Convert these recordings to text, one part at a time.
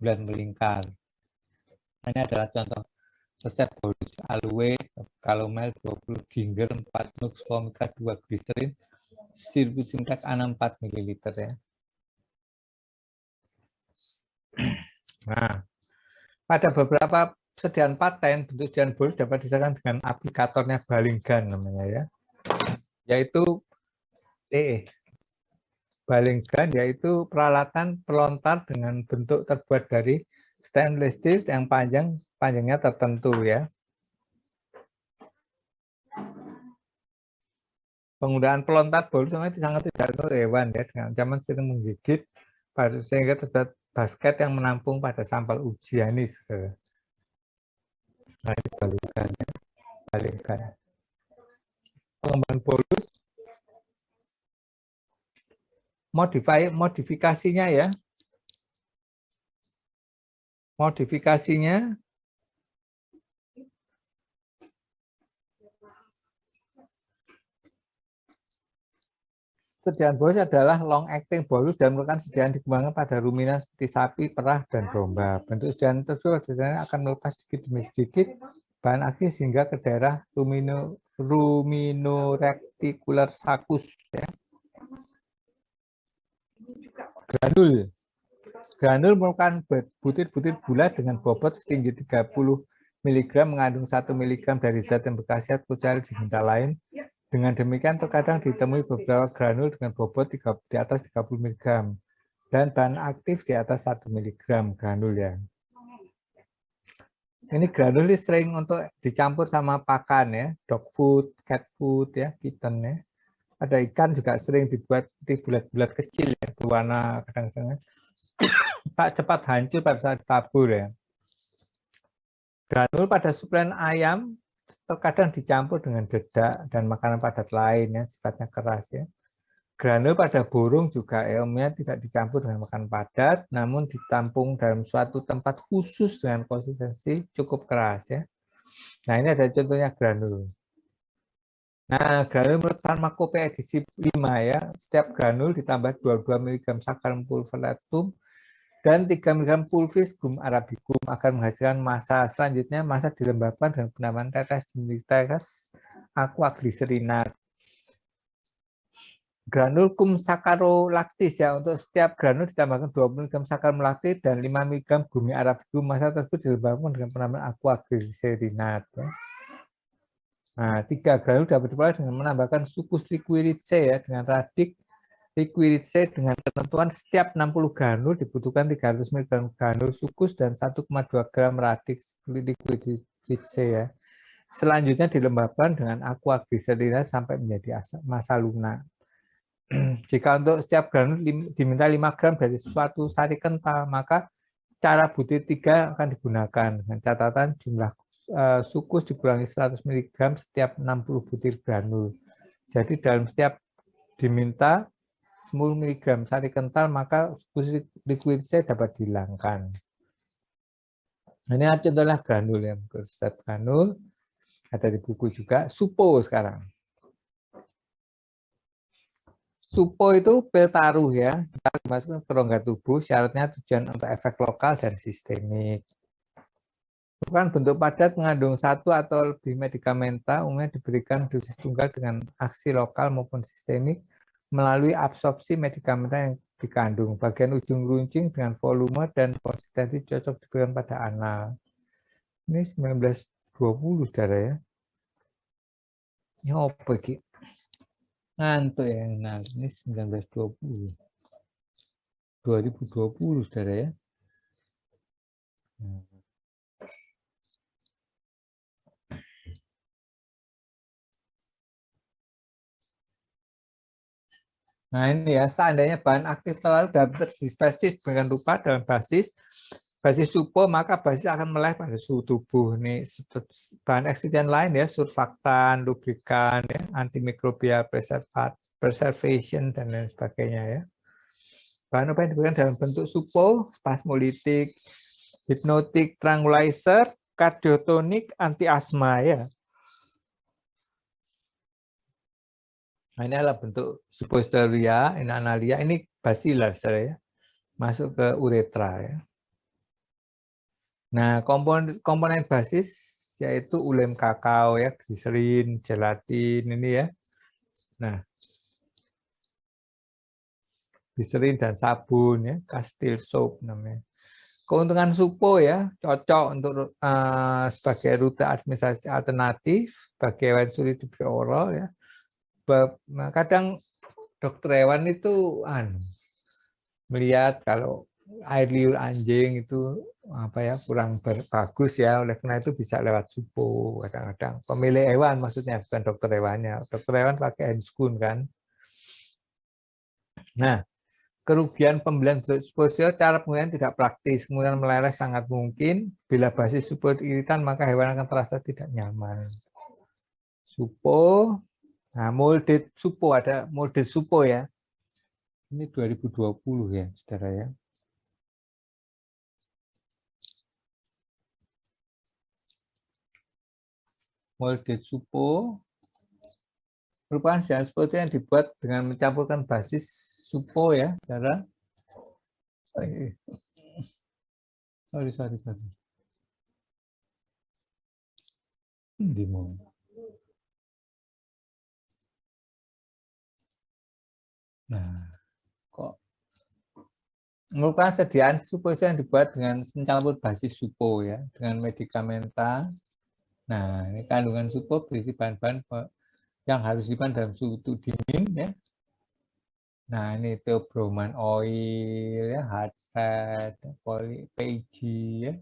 bulan melingkar. Ini adalah contoh resep bolus aloe, kalomel 20, ginger 4, nux vomica 2, gliserin, sirup simplex 64 ml ya. Nah, pada beberapa sediaan paten, bentuk sediaan bolus dapat disediakan dengan aplikatornya Balinggan namanya ya. Yaitu Balinggan yaitu peralatan pelontar dengan bentuk terbuat dari stainless steel yang panjangnya tertentu ya. Penggunaan pelontar bolus sangat tidak untuk hewan ya, dengan ancaman sering menggigit sehingga terdapat basket yang menampung pada sampel ujian ini. Nah, ini Balinggan ya. Balinggan. Pengembangan bolus modifikasinya ya. Modifikasinya sediaan bolus adalah long acting bolus dan merupakan sediaan dikembangkan pada ruminan seperti sapi, perah, dan domba. Bentuk sediaan tersebut biasanya akan melepas sedikit demi sedikit bahan aktif hingga ke daerah ruminorecticular sulcus ya. Granul. Granul merupakan butir-butir bulat dengan bobot setinggi 30 mg mengandung 1 mg dari zat yang berkhasiat kucai di minta lain. Dengan demikian terkadang ditemui beberapa granul dengan bobot di atas 30 mg dan bahan aktif di atas 1 mg granul ya. Ini granul ini sering untuk dicampur sama pakan ya, dog food, cat food ya, kitten ya. Ada ikan juga sering dibuat seperti bulat-bulat kecil ya, berwarna kadang-kadang tak cepat hancur pada saat ditabur ya. Granul pada suplemen ayam terkadang dicampur dengan dedak dan makanan padat lain yang sifatnya keras ya. Granul pada burung juga umumnya tidak dicampur dengan makanan padat, namun ditampung dalam suatu tempat khusus dengan konsistensi cukup keras ya. Nah, ini ada contohnya granul. Nah, granul menurut Pharmacopoeia edisi 5 ya, setiap granul ditambah 22 mg saccharum pulveratum dan 3 mg pulviscum arabicum akan menghasilkan massa. Selanjutnya massa dilembabkan dengan penambahan tetes aquaglycerinat. Granul cum saccharolactis ya, untuk setiap granul ditambahkan 20 mg saccharum lactis dan 5 mg gumi arabicum. Massa tersebut dilembabkan dengan penambahan aquaglycerinat. Ya. Nah, 3 granul dapat diperoleh dengan menambahkan sucus liquirice ya, dengan radik liquirice dengan ketentuan setiap 60 granul dibutuhkan 300 mg granul sucus dan 1,2 gram radik liquirice ya. Selanjutnya dilembabkan dengan aquaglycerinat sampai menjadi massa lunak. Jika untuk setiap granul diminta 5 gram dari suatu sari kental, maka cara butir 3 akan digunakan dengan catatan jumlah sucus dikurangi 100 mg setiap 60 butir granul. Jadi dalam setiap diminta 10 mg sari kental, maka sucus liquirice dapat dihilangkan. Ini contohnya granul yang resep granul, ada di buku juga. Supo sekarang. Supo itu pil taruh ya, dimasukkan ke rongga tubuh, syaratnya tujuan untuk efek lokal dan sistemik. Merupakan bentuk padat mengandung 1 atau lebih medikamenta, umumnya diberikan dosis tunggal dengan aksi lokal maupun sistemik melalui absorpsi medikamenta yang dikandung. Bagian ujung runcing dengan volume dan konsistensi cocok diberikan pada anal. Ini 1920 saudara ya. Ini apa ini? Ngantuk ya, nah ini 1920. 2020 saudara ya. Nah ini ya, seandainya bahan aktif terlalu dalam spesies dengan rupa dalam basis supo, maka basis akan meleleh pada suhu tubuh. Ini bahan eksiden lain ya, surfaktan, lubrikan, ya, antimikrobial, preservation, dan lain sebagainya ya. Bahan obat yang diberikan dalam bentuk supo, spasmolitik, hipnotik, tranquilizer, kardiotonik, anti asma ya. Nah, ini adalah bentuk suppositoria, inhalalia, ini basilar saudara ya. Masuk ke uretra ya. Nah, komponen basis yaitu ulem kakao ya, gliserin, gelatin ini ya. Nah, gliserin dan sabun ya, Castile soap namanya. Keuntungan supo ya, cocok untuk sebagai rute administrasi alternatif bagi hewan sulit diberi oral ya. Nah, kadang dokter hewan itu melihat kalau air liur anjing itu apa ya kurang bagus ya, oleh karena itu bisa lewat supo kadang-kadang. Pemilik hewan maksudnya bukan dokter hewannya. Dokter hewan pakai handscoon kan. Nah, kerugian pembelian supo cara penggunaan tidak praktis, kemudian meleleh sangat mungkin. Bila basis supo iritan maka hewan akan terasa tidak nyaman. Supo, nah molded supo ada molded supo ya. Ini 2020 ya, saudara ya. Molded supo merupakan jalan seperti yang dibuat dengan mencampurkan basis supo ya, saudara. Sorry. Nah, kok merupakan sediaan supo yang dibuat dengan mencampur basis supo ya, dengan medikamenta. Nah, ini kandungan supo berisi bahan-bahan yang harus disimpan dalam suhu dingin ya. Nah, ini theobromine oil ya, hard fat, PG ya.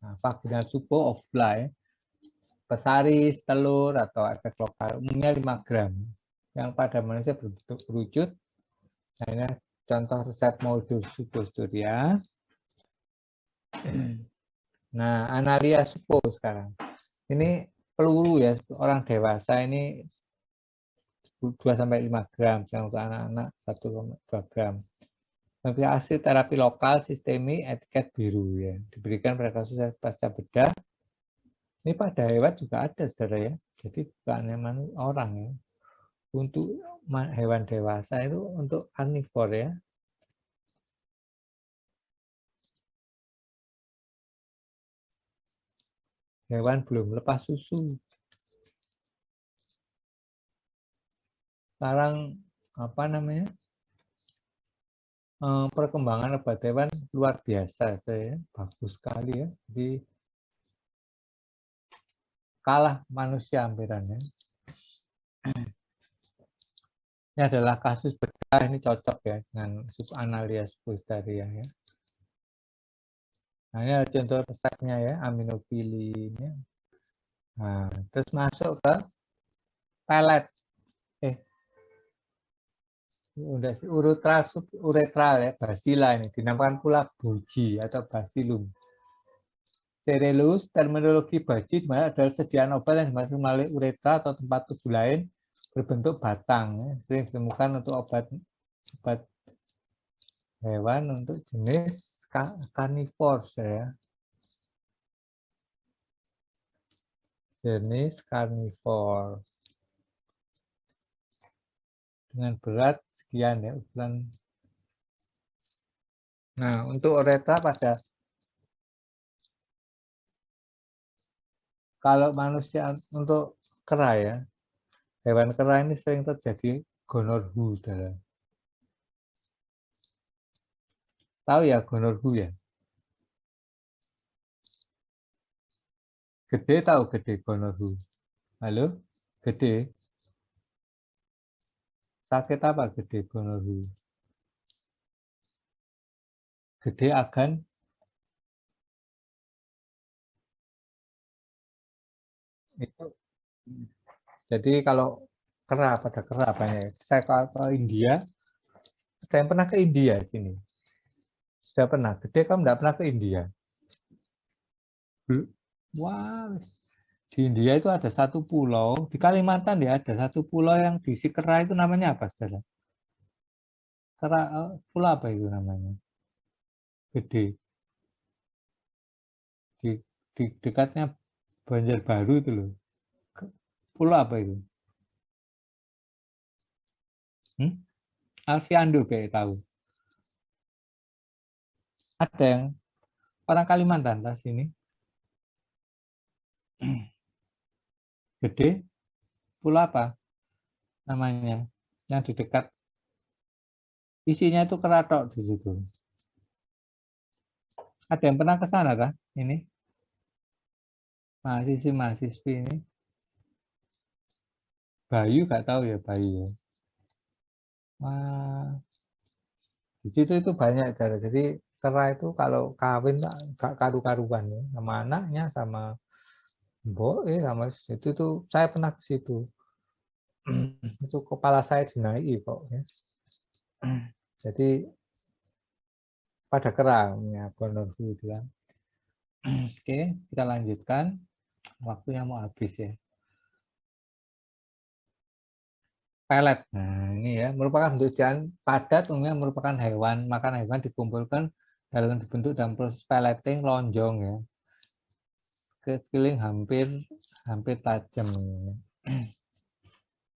Nah, vaginal supo of fly, pesaris, telur atau efek lokal umumnya 5 gram. Yang pada manusia berbentuk kerucut. Nah, ini contoh resep moldur supo ya. Nah, analia supo sekarang. Ini peluru ya, orang dewasa ini 2-5 gram, untuk anak-anak 1,2 gram. Aplikasi terapi lokal sistemik etiket biru ya, diberikan pada kasus pasca bedah. Ini pada hewan juga ada, saudara ya. Jadi bukan orang ya. Untuk hewan dewasa itu untuk karnivor ya. Hewan belum lepas susu. Sekarang apa namanya? Perkembangan obat hewan luar biasa ya. Bagus sekali ya. Jadi kalah manusia hampirannya. Ini adalah kasus bedah, ini cocok ya dengan subanalia substaria ya. Nah, ini ada contoh resepnya ya, aminofilin ya. Nah, terus masuk ke pelet. Udah uretral ya, basila ini dinamakan pula boji atau basilum. Serelus, terminologi baji adalah sediaan obat yang dimasukkan melalui uretra atau tempat tubuh lain berbentuk batang. Ya. Sering ditemukan untuk obat hewan untuk jenis karnivor ya. Jenis karnivor dengan berat sekian ya ukuran. Nah, untuk uretra pada kalau manusia untuk kera ya, hewan kera ini sering terjadi gonorrhea, saudara. Tahu ya gonorrhea ya? Gede tahu gede gonorrhea. Halo? Gede? Sakit apa gede gonorrhea? Gede agan? Itu. Jadi kalau kera pada kera banyak. Saya ke India, ada yang pernah ke India sini. Sudah pernah. Gede kamu enggak pernah ke India? Wah, di India itu ada satu pulau, di Kalimantan ya ada satu pulau yang diisi kera itu namanya apa, saudara? Kera, pulau apa itu namanya? Gede. Di, di dekatnya Banjarbaru itu loh. Pulau apa itu? Alfiando kayak tahu. Ada yang Orang Kalimantan tas ini. Gede, pulau apa namanya? Yang di dekat. Isinya itu keratok di situ. Ada yang pernah ke sana kah? Ini mahasiswi ini. Bayu nggak tahu ya Bayu. Wah, di situ itu banyak cara. Jadi kera itu kalau kawin nggak karu-karuan ya, sama anaknya, sama sama itu tuh saya pernah ke situ. Itu kepala saya dinaiki kok ya. Jadi pada kerangnya Bonorfu bilang. Oke, kita lanjutkan. Waktunya mau habis ya. Pelet. Nah, ini ya merupakan bentuk jalan padat, umumnya merupakan hewan. Makan hewan dikumpulkan dalam bentuk dalam proses pelleting lonjong ya. Ke sekeliling hampir tajam.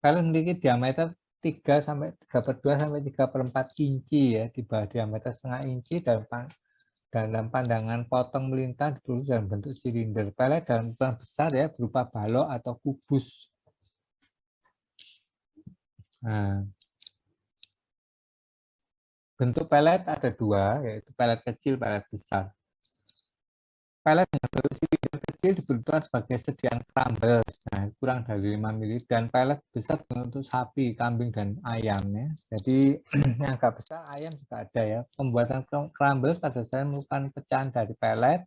Pelet memiliki diameter 3 sampai 3/2 sampai 3/4 inci ya, di bawah diameter setengah inci dalam pandangan potong melintang ditulis dalam bentuk silinder. Pelet dalam ukuran besar ya, berupa balok atau kubus. Nah, bentuk pelet ada dua, yaitu pelet kecil, pelet besar. Pelet dengan bentuk silinder kecil dibentukkan sebagai sediaan crumbles, nah, kurang dari 5 mili, dan pelet besar untuk sapi, kambing, dan ayam ya. Jadi yang agak besar ayam juga ada ya. Pembuatan crumbles pada dasarnya merupakan pecahan dari pelet.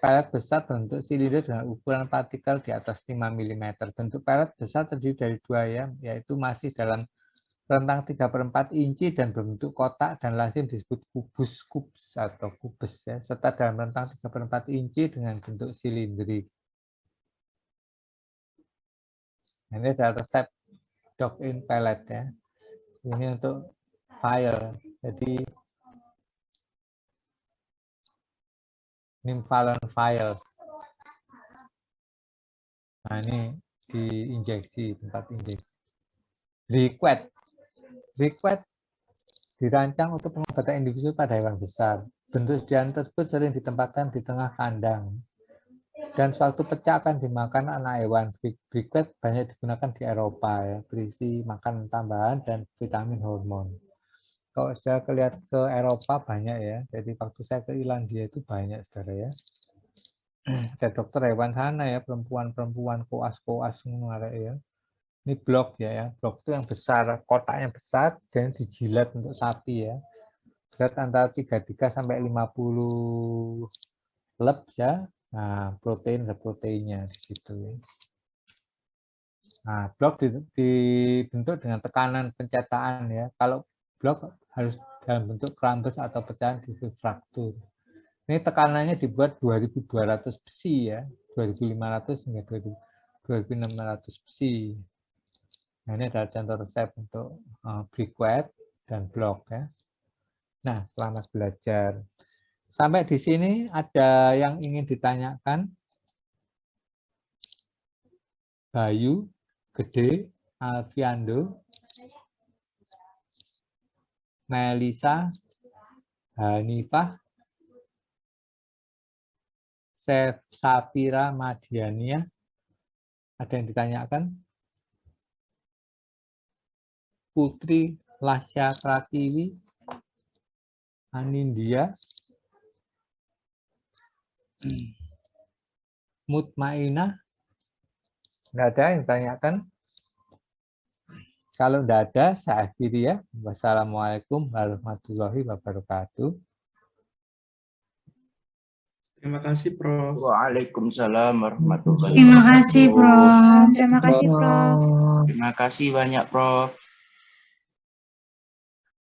Pelet besar bentuk silinder dengan ukuran partikel di atas 5 mm. Bentuk pelet besar terdiri dari dua ya, yaitu masih dalam rentang 3/4 inci dan berbentuk kotak dan lazim disebut kubus atau kubus ya, serta dalam rentang 3/4 inci dengan bentuk silindrik. Ini adalah resep dog-in pellet ya. Ini untuk file. Jadi Nymphalion files. Nah ini diinjeksi, tempat injeksi. Request dirancang untuk pengobatan individu pada hewan besar. Bentuk sediaan tersebut sering ditempatkan di tengah kandang. Dan sewaktu pecah akan dimakan anak hewan. Briquet banyak digunakan di Eropa ya, berisi makan tambahan dan vitamin hormon. Kalau saya lihat ke Eropa banyak ya. Jadi waktu saya ke Irlandia itu banyak saudara ya. Ada dokter hewan sana ya, perempuan koas ya. Ini blok ya, blok itu yang besar, kotaknya besar dan dijilat untuk sapi ya. Berat antara 33 sampai 50 leb ya. Nah, proteinnya di situ. Nah, blok dibentuk dengan tekanan pencetakan ya. Kalau blok harus dalam bentuk crumbles atau pecahan di fraktur. Ini tekanannya dibuat 2200 besi ya, 2500 hingga 2600 besi. Nah, ini adalah contoh resep untuk briquet dan blok ya. Nah, selamat belajar. Sampai di sini ada yang ingin ditanyakan? Bayu, Gede, Alfiando, Melisa, Hanifah, Safira Madiania. Ada yang ditanyakan? Putri Lasya Pratiwi, Anindya, Mutmainah. Nggak ada yang ditanyakan? Kalau nggak ada, saya akhiri ya. Wassalamualaikum warahmatullahi wabarakatuh. Terima kasih, Prof. Waalaikumsalam warahmatullahi Terima kasih, wabarakatuh. Prof. Terima kasih, Prof. Terima kasih banyak, Prof.